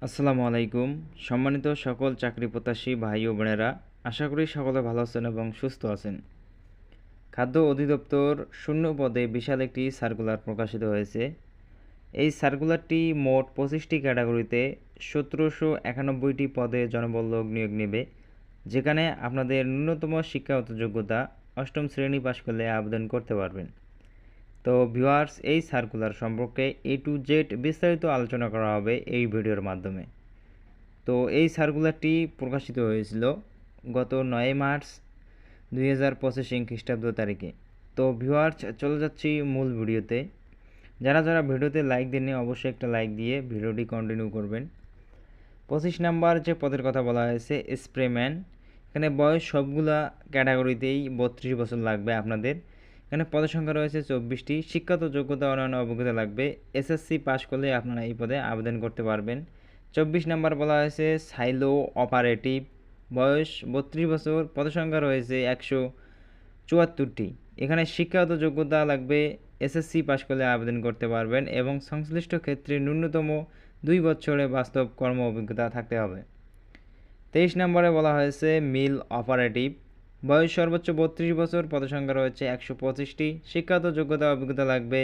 আসসালামু আলাইকুম। সম্মানিত সকল চাকরি প্রত্যাশী ভাই ও বোনেরা, আশা করি সকলে ভালো আছেন এবং সুস্থ আছেন। খাদ্য অধিদপ্তর শূন্য পদে বিশাল একটি সার্কুলার প্রকাশিত হয়েছে। এই সার্কুলারটি মোট 25টি ক্যাটাগরিতে 1791টি পদে জনবল নিয়োগ নেবে, যেখানে আপনাদের ন্যূনতম শিক্ষাগত যোগ্যতা অষ্টম শ্রেণী পাশ করলে আবেদন করতে পারবেন। তো ভিউয়ার্স, এই সার্কুলার সম্পর্কে A to Z বিস্তারিত আলোচনা করা হবে এই ভিডিওর মাধ্যমে। তো এই সার্কুলারটি প্রকাশিত হয়েছিল গত 9 মার্চ 2025 খ্রিস্টাব্দ তারিখে। তো ভিউয়ার্স, চলে যাচ্ছি মূল ভিডিওতে। যারা ভিডিওতে লাইক দেননি অবশ্যই একটা লাইক দিয়ে ভিডিওটি কন্টিনিউ করবেন। 25 নাম্বার যে পদের কথা বলা হয়েছে স্প্রেম্যান, এখানে বয়স সবগুলা ক্যাটাগরিতেই 32 বছর লাগবে আপনাদের। এখানে পদের সংখ্যা রয়েছে 24টি। শিক্ষাগত যোগ্যতা অন্যান্য অভিজ্ঞতা লাগবে। এসএসসি পাস করলে আপনারা এই পদে আবেদন করতে পারবেন। 24 নাম্বার বলা হয়েছে সাইলো অপারেটিভ, বয়স 32 বছর, পদের সংখ্যা রয়েছে 174টি। এখানে শিক্ষাগত যোগ্যতা লাগবে, এসএসসি পাস করলে আবেদন করতে পারবেন এবং সংশ্লিষ্ট ক্ষেত্রে ন্যূনতম 2 বছরের বাস্তব কর্ম অভিজ্ঞতা থাকতে হবে। 23 নম্বরে বলা হয়েছে মিল অপারেটিভ, বয়স সর্বোচ্চ 32 বছর, পদসংখ্যা রয়েছে 125টি। শিক্ষাগত যোগ্যতা অভিজ্ঞতা লাগবে,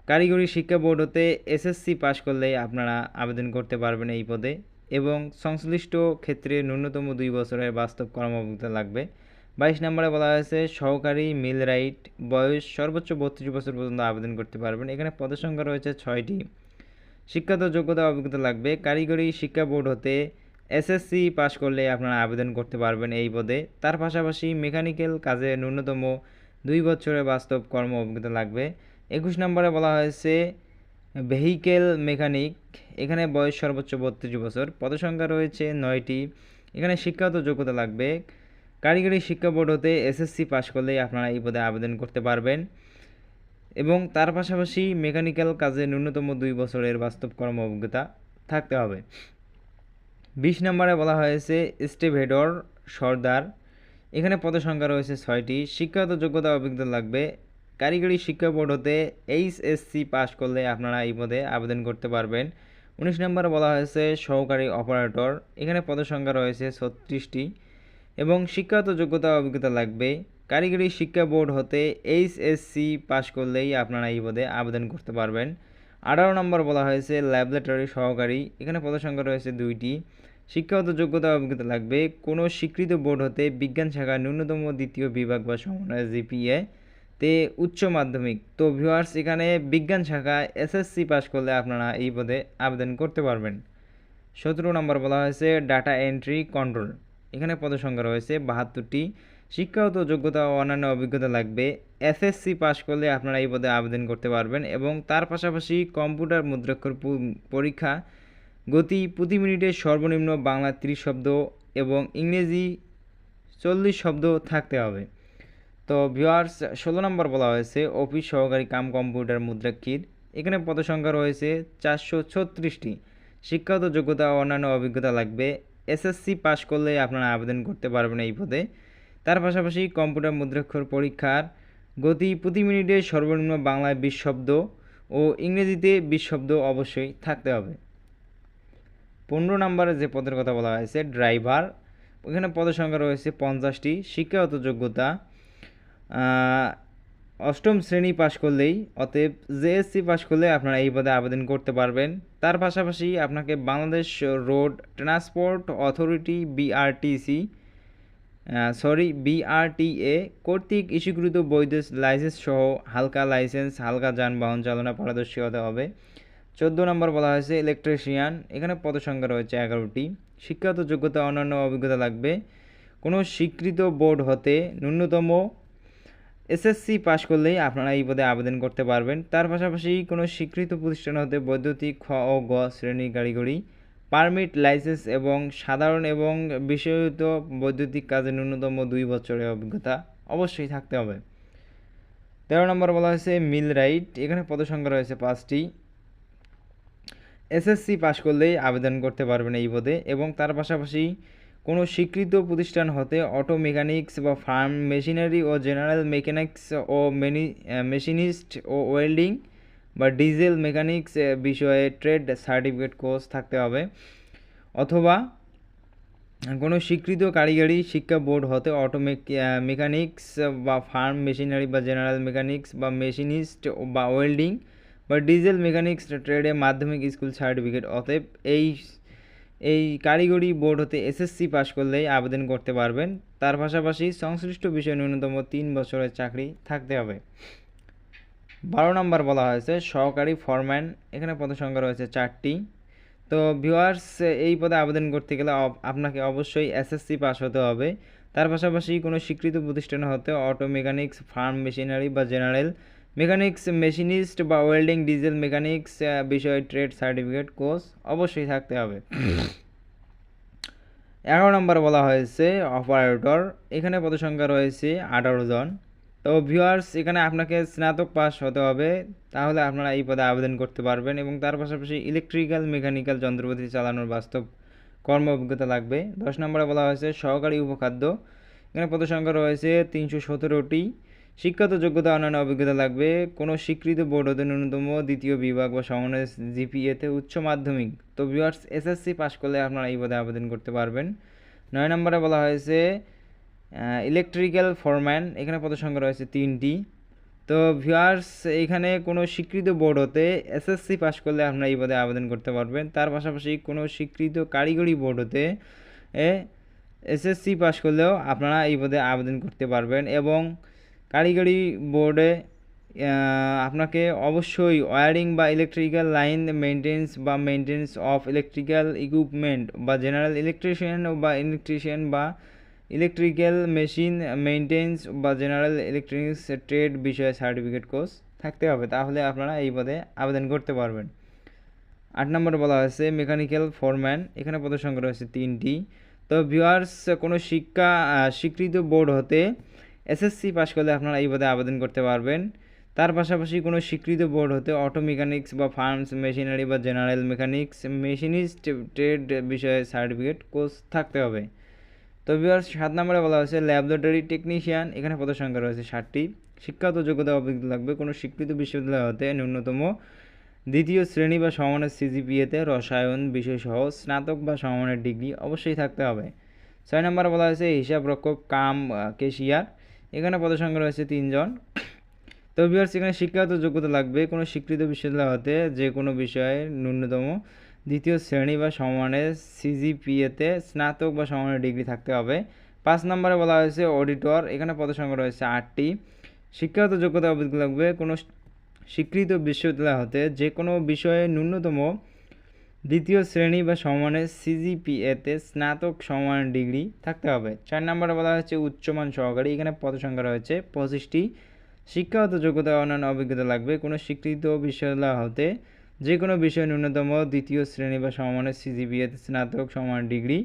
কারিগরি শিক্ষা বোর্ড হতে এসএসসি পাস করলেই আপনারা আবেদন করতে পারবেন এই পদে এবং সংশ্লিষ্ট ক্ষেত্রে ন্যূনতম 2 বছরের বাস্তব কর্ম অভিজ্ঞতা লাগবে। 22 নম্বরে বলা হয়েছে সহকারী মিলরাইট, বয়স সর্বোচ্চ 32 বছর পর্যন্ত আবেদন করতে পারবেন। এখানে পদের সংখ্যা রয়েছে 6টি। শিক্ষাগত যোগ্যতা অভিজ্ঞতা লাগবে, কারিগরি শিক্ষা বোর্ড হতে এসএসসি পাস করলে আপনারা আবেদন করতে পারবেন এই পদে। তার পাশাপাশি মেকানিক্যাল কাজে ন্যূনতম 2 বছরের বাস্তব কর্ম অভিজ্ঞতা লাগবে। 21 নম্বরে বলা হয়েছে ভেহিকেল মেকানিক, এখানে বয়স সর্বোচ্চ 32 বছর, পদসংখ্যা রয়েছে 9টি। এখানে শিক্ষাগত যোগ্যতা লাগবে, কারিগরি শিক্ষা বোর্ড হতে এসএসসি পাস করলেই আপনারা এই পদে আবেদন করতে পারবেন এবং তার পাশাপাশি মেকানিক্যাল কাজে ন্যূনতম 2 বছরের বাস্তব কর্ম অভিজ্ঞতা থাকতে হবে। 20 নম্বরে বলা হয়েছে স্টেভেডর সর্দার, এখানে পদের সংখ্যা রয়েছে 6টি। শিক্ষাগত যোগ্যতা অভিজ্ঞতা লাগবে, কারিগরি শিক্ষা বোর্ড হতে এইচএসসি পাস করলে আপনারা এই পদে আবেদন করতে পারবেন। 19 নম্বরে বলা হয়েছে সহকারী অপারেটর, এখানে পদের সংখ্যা রয়েছে 36টি এবং শিক্ষাগত যোগ্যতা অভিজ্ঞতা লাগবে, কারিগরি শিক্ষা বোর্ড হতে এইচএসসি পাস করলেই আপনারা এই পদে আবেদন করতে পারবেন। 18 নম্বর বলা হয়েছে ল্যাবরেটরি সহকারী, এখানে পদের সংখ্যা রয়েছে 2টি। শিক্ষাগত যোগ্যতা অভিজ্ঞতা লাগবে, কোনো স্বীকৃত বোর্ড হতে বিজ্ঞান শাখা ন্যূনতম দ্বিতীয় বিভাগ বা সমন্বয় জিপিএ তে উচ্চ মাধ্যমিক। তো ভিউয়ার্স, এখানে বিজ্ঞান শাখায় এসএসসি পাস করলে আপনারা এই পদে আবেদন করতে পারবেন। 17 নম্বর বলা হয়েছে ডাটা এন্ট্রি কন্ট্রোল, এখানে পদের সংখ্যা রয়েছে 72টি। শিক্ষাগত যোগ্যতা ও অন্যান্য অভিজ্ঞতা লাগবে, এসএসসি পাস করলে আপনারা এই পদে আবেদন করতে পারবেন এবং তার পাশাপাশি কম্পিউটার মুদ্রাক্ষর পরীক্ষা, গতি প্রতি মিনিটে সর্বনিম্ন বাংলা 30 শব্দ এবং ইংরেজি 40 শব্দ থাকতে হবে। তো ভিউয়ার্স, 16 নম্বর বলা হয়েছে অফিস সহকারী কাম কম্পিউটার মুদ্রাক্ষীর, এখানে পদসংখ্যা রয়েছে 436টি। শিক্ষাগত যোগ্যতা ও অন্যান্য অভিজ্ঞতা লাগবে, এসএসসি পাস করলে আপনারা আবেদন করতে পারবেন এই পদে। তার পাশাপাশি কম্পিউটার মুদ্রাক্ষর পরীক্ষার গতি প্রতি মিনিটে সর্বনিম্ন বাংলায় 20 শব্দ ও ইংরেজিতে 20 শব্দ অবশ্যই থাকতে হবে। 15 নম্বরে যে পদের কথা বলা হয়েছে ড্রাইভার, ওখানে পদের সংখ্যা রয়েছে 50টি। শিক্ষাগত যোগ্যতা অষ্টম শ্রেণী পাস করলেই, অতএব জেএসসি পাস করলে আপনারা এই পদে আবেদন করতে পারবেন। তার পাশাপাশি আপনাকে Bangladesh road transport authority BRTA কর্তৃক ইস্যুকৃত বৈধ লাইসেন্স সহ হালকা যানবাহন চালনা পারদর্শী হতে হবে। 14 নম্বর বলা হয়েছে ইলেকট্রিশিয়ান, এখানে পদসংখ্যা রয়েছে 11টি। শিক্ষাগত যোগ্যতা অন্যান্য অভিজ্ঞতা লাগবে, কোনো স্বীকৃত বোর্ড হতে ন্যূনতম এসএসসি পাস করলেই আপনারা এই পদে আবেদন করতে পারবেন। তার পাশাপাশি কোনো স্বীকৃত প্রতিষ্ঠান হতে বৈদ্যুতিক খ ও গ শ্রেণী কারিগরি পারমিট লাইসেন্স এবং সাধারণ এবং বিষয়িত বৈদ্যুতিক কাজে ন্যূনতম 2 বছরের অভিজ্ঞতা অবশ্যই থাকতে হবে। 13 নম্বর বলা হয়েছে মিল রাইট, এখানে পদসংখ্যা রয়েছে 5টি। এসএসসি পাস করলেই আবেদন করতে পারবেন এই পদে এবং তার পাশাপাশি কোনো স্বীকৃত প্রতিষ্ঠান হতে অটো মেকানিক্স বা ফার্ম মেশিনারি ও জেনারেল মেকানিক্স ও মেশিনিস্ট ও ওয়েল্ডিং বা ডিজেল মেকানিক্স বিষয়ে ট্রেড সার্টিফিকেট কোর্স থাকতে হবে, অথবা কোনো স্বীকৃত কারিগরি শিক্ষা বোর্ড হতে অটো মেকানিক্স বা ফার্ম মেশিনারি বা জেনারেল মেকানিক্স বা মেশিনিস্ট বা ওয়েল্ডিং বা ডিজেল মেকানিক্স ট্রেডে মাধ্যমিক স্কুল সার্টিফিকেট। অতএব এই কারিগরি বোর্ড হতে এসএসসি পাশ করলেই আবেদন করতে পারবেন। তার পাশাপাশি সংশ্লিষ্ট বিষয়ে ন্যূনতম 3 বছরের চাকরি থাকতে হবে। 12 নম্বর বলা হয়েছে সহকারী ফরম্যান। এখানে পদসংখ্যা রয়েছে 4টি। তো ভিউয়ার্স, এই পদে আবেদন করতে গেলে আপনাকে অবশ্যই এসএসসি পাস হতে হবে। তার পাশাপাশি কোনো স্বীকৃত প্রতিষ্ঠান হতে অটো মেকানিক্স, ফার্ম মেশিনারি বা জেনারেল মেকানিক্স, মেশিনিস্ট বা ওয়েল্ডিং, ডিজেল মেকানিক্স বিষয়ে ট্রেড সার্টিফিকেট কোর্স অবশ্যই থাকতে হবে। 11 নম্বর বলা হয়েছে অপারেটর। এখানে পদসংখ্যা রয়েছে 18 জন। তো ভিউয়ার্স, এখানে আপনাকে স্নাতক পাস হতে হবে, তাহলে আপনারা এই পদে আবেদন করতে পারবেন। এবং তার পাশাপাশি ইলেকট্রিক্যাল মেকানিক্যাল যন্ত্রপাতি চালানোর বাস্তব কর্ম অভিজ্ঞতা লাগবে। 10 নম্বরে বলা হয়েছে সহকারী উপখাদ্য। এখানে পদসংখ্যা রয়েছে 317টি। শিক্ষাগত যোগ্যতা অন্যান্য অভিজ্ঞতা লাগবে। কোনো স্বীকৃত বোর্ড হতে ন্যূনতম দ্বিতীয় বিভাগ বা সমমানের জিপিএতে উচ্চ মাধ্যমিক। তো ভিউয়ার্স, এসএসসি পাস করলে আপনারা এই পদে আবেদন করতে পারবেন। 9 নম্বরে বলা হয়েছে ইলেকট্রিক্যাল ফরম্যান। এখানে পদসংখ্যা রয়েছে 3টি। তো ভিউয়ার্স, এখানে কোনো স্বীকৃত বোর্ড হতে এসএসসি পাস করলে আপনারা এই পদে আবেদন করতে পারবেন। তার পাশাপাশি কোনো স্বীকৃত কারিগরি বোর্ড হতে এসএসসি পাস করলেও আপনারা এই পদে আবেদন করতে পারবেন। এবং কারিগরি বোর্ডে আপনাকে অবশ্যই ওয়্যারিং বা ইলেকট্রিক্যাল লাইন মেনটেন্স বা মেনটেন্স অফ ইলেকট্রিক্যাল ইকুইপমেন্ট বা জেনারেল ইলেকট্রিশিয়ান বা ইলেকট্রিক্যাল মেশিন মেনটেন্স বা জেনারেল ইলেকট্রনিক্স ট্রেড বিষয়ে সার্টিফিকেট কোর্স থাকতে হবে, তাহলে আপনারা এই পদে আবেদন করতে পারবেন। 8 নম্বরে বলা হয়েছে মেকানিক্যাল ফরম্যান। এখানে পদসংখ্যা রয়েছে 3টি। তো ভিউয়ার্স, কোনো স্বীকৃত বোর্ড হতে এসএসসি পাস করলে আপনারা এই পদে আবেদন করতে পারবেন। তার পাশাপাশি কোনো স্বীকৃত বোর্ড হতে অটো মেকানিক্স বা ফার্মস মেশিনারি বা জেনারেল মেকানিক্স, মেশিনিস্ট ট্রেড বিষয়ে সার্টিফিকেট কোর্স থাকতে হবে। তো ভিউয়ার্স, 7 নম্বরে বলা হয়েছে ল্যাবরেটরি টেকনিশিয়ান। এখানে পদসংখ্যা রয়েছে 60টি। শিক্ষাগত যোগ্যতা অভিজ্ঞতা লাগবে। কোনো স্বীকৃত বিশ্ববিদ্যালয় হতে ন্যূনতম দ্বিতীয় শ্রেণী বা সমমানের সিজিপিএতে রসায়ন বিষয়সহ স্নাতক বা সমমানের ডিগ্রি অবশ্যই থাকতে হবে। 6 নম্বরে বলা হয়েছে হিসাব রক্ষক কাম কেশিয়ার। এখানে পদসংখ্যা রয়েছে 3 জন। তো ভিউয়ার্স, এখানে শিক্ষাগত যোগ্যতা লাগবে। কোনো স্বীকৃত বিশ্ববিদ্যালয় হতে যে কোনো বিষয়ে ন্যূনতম দ্বিতীয় শ্রেণী বা সমমানের সিজিপিএতে স্নাতক বা সমমানের ডিগ্রি থাকতে হবে। 5 নম্বরে বলা হয়েছে অডিটর। এখানে পদসংখ্যা রয়েছে 8টি। শিক্ষাগত যোগ্যতা অভিজ্ঞতা লাগবে। কোনো স্বীকৃত বিশ্ববিদ্যালয় হতে যে কোনো বিষয়ে ন্যূনতম দ্বিতীয় শ্রেণী বা সমমানের সিজিপিএতে স্নাতক সমমানের ডিগ্রি থাকতে হবে। 4 নম্বরে বলা হয়েছে উচ্চমান সহকারী। এখানে পদসংখ্যা রয়েছে 25টি। শিক্ষাগত যোগ্যতা অন্যান্য অভিজ্ঞতা লাগবে। কোনো স্বীকৃত বিশ্ববিদ্যালয় হতে যে কোনো বিষয়ে ন্যূনতম দ্বিতীয় শ্রেণী বা সমমানের সিজিপিএতে স্নাতক সমমানের ডিগ্রি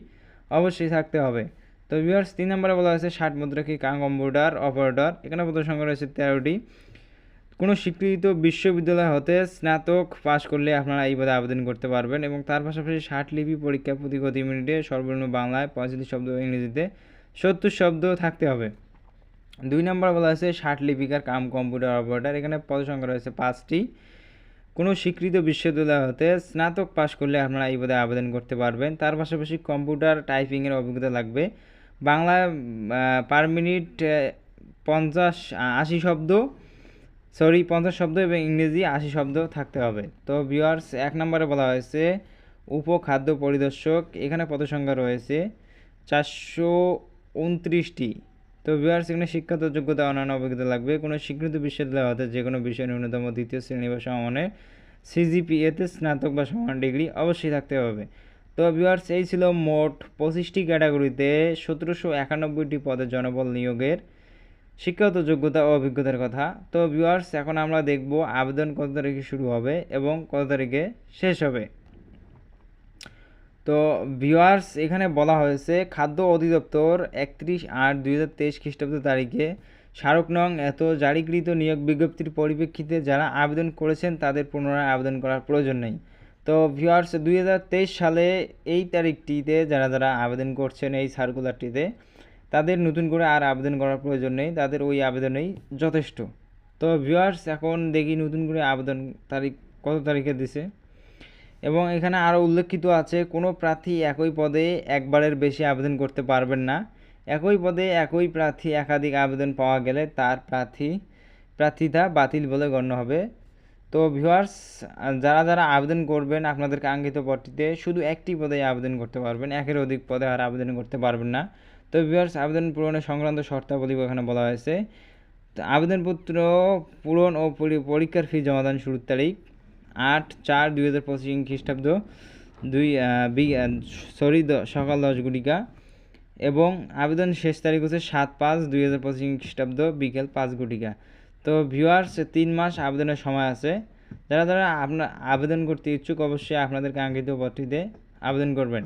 অবশ্যই থাকতে হবে। তো ভিউয়ার্স, 3 নম্বরে বলা হয়েছে 60 মুদ্রাক্ষী কম্পিউটার অপারেটর। এখানে পদসংখ্যা রয়েছে 13টি। কোনো স্বীকৃত বিশ্ববিদ্যালয় হতে স্নাতক পাশ করলে আপনারা এই পদে আবেদন করতে পারবেন। এবং তার পাশাপাশি 60 লিপি পরীক্ষা প্রতি 30 মিনিটে সর্বনিম্ন বাংলায় 45 শব্দ, ইংরেজিতে 70 শব্দ থাকতে হবে। 2 নম্বর বলা হয়েছে 60 লিপিকার কম্পিউটার অপারেটর। এখানে পদসংখ্যা রয়েছে 5টি। কোনো স্বীকৃত বিশ্ববিদ্যালয় হতে স্নাতক পাশ করলে আপনারা এই পদে আবেদন করতে পারবেন। তার পাশাপাশি কম্পিউটার টাইপিংয়ের অভিজ্ঞতা লাগবে। বাংলায় পার মিনিট 50 শব্দ এবং ইংরেজি 80 শব্দ থাকতে হবে। তো ভিউয়ার্স, 1 নম্বরে বলা হয়েছে উপখাদ্য পরিদর্শক। এখানে পদসংখ্যা রয়েছে 429টি। তো ভিউয়ার্স, এখানে শিক্ষাগত যোগ্যতা অন্যান্য অভিজ্ঞতা লাগবে। কোনো স্বীকৃত বিশ্ববিদ্যালয় হতে যে কোনো বিষয়ে ন্যূনতম দ্বিতীয় শ্রেণী বা সমমানের সিজিপিএতে স্নাতক বা সমান ডিগ্রি অবশ্যই থাকতে হবে। তো ভিউয়ার্স, এই ছিল মোট 25টি ক্যাটাগরিতে 1791টি পদে জনবল নিয়োগের শিক্ষাগত যোগ্যতা ও অভিজ্ঞতার কথা। তো ভিউয়ার্স, এখন আমরা দেখব আবেদন কত তারিখে শুরু হবে এবং কত তারিখে শেষ হবে। তো ভিউয়ার্স, এখানে বলা হয়েছে খাদ্য অধিদপ্তর 31/8/2023 খ্রিস্টাব্দ তারিখে স্মারক নং এত জারিকৃত নিয়োগ বিজ্ঞপ্তির পরিপ্রেক্ষিতে যারা আবেদন করেছেন তাদের পুনরায় আবেদন করার প্রয়োজন নেই। তো ভিউয়ার্স, 2023 সালে এই তারিখটিতে যারা আবেদন করছেন এই সার্কুলারটিতে, তাদের নতুন করে আর আবেদন করার প্রয়োজন নেই, তাদের ওই আবেদনেই যথেষ্ট। তো ভিউয়ার্স এখন দেখি নতুন করে আবেদন তারিখ কত তারিখে দিছে, এবং এখানে আরও উল্লেখিত আছে কোনো প্রার্থী একই পদে একবারের বেশি আবেদন করতে পারবেন না। একই পদে একই প্রার্থী একাধিক আবেদন পাওয়া গেলে তার প্রার্থিতা বাতিল বলে গণ্য হবে। তো ভিউয়ার্স, যারা যারা আবেদন করবেন আপনাদের কাঙ্ক্ষিত পদটিতে শুধু একটি পদে আবেদন করতে পারবেন, একের অধিক পদে আর আবেদন করতে পারবেন না। তো ভিউয়ার্স, আবেদন পূরণের সংক্রান্ত শর্তাবলী এখানে বলা হয়েছে। তো আবেদনপত্র পূরণ ও পরীক্ষার ফি জমাদান শুরুর তারিখ 8/4/2025 খ্রিস্টাব্দ সকাল 10 ঘটিকা, এবং আবেদন শেষ তারিখ হচ্ছে 7/5/2025 খ্রিস্টাব্দ বিকেল 5 ঘটিকা। তো ভিউয়ার্স, 3 মাস আবেদনের সময় আছে। যারা যারা আপনার আবেদন করতে ইচ্ছুক অবশ্যই আপনাদের কাঙ্ক্ষিত পদটিতে আবেদন করবেন।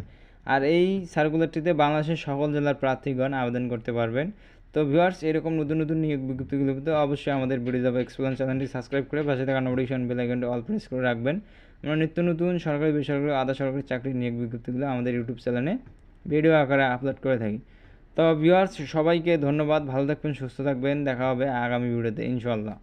আর এই সার্কুলারটিতে বাংলাদেশের সকল জেলার প্রার্থীগণ আবেদন করতে পারবেন। তো ভিউয়ার্স, এরকম নতুন নতুন নিয়োগ বিজ্ঞপ্তিগুলো পেতে অবশ্যই আমাদের ভিডিও জব এক্সপ্লেন চ্যানেলটি সাবস্ক্রাইব করে পাশে থাকা নোটিফিকেশন বেল আইকনটি অল প্রেস করে রাখবেন। আমরা নিত্য নতুন সরকারি, বেসরকারি, আধা সরকারি চাকরির নিয়োগ বিজ্ঞপ্তিগুলো আমাদের ইউটিউব চ্যানেলে ভিডিও আকারে আপলোড করে থাকি। তো ভিউয়ার্স, সবাইকে ধন্যবাদ, ভালো থাকবেন, সুস্থ থাকবেন, দেখা হবে আগামী ভিডিওতে ইনশাআল্লাহ।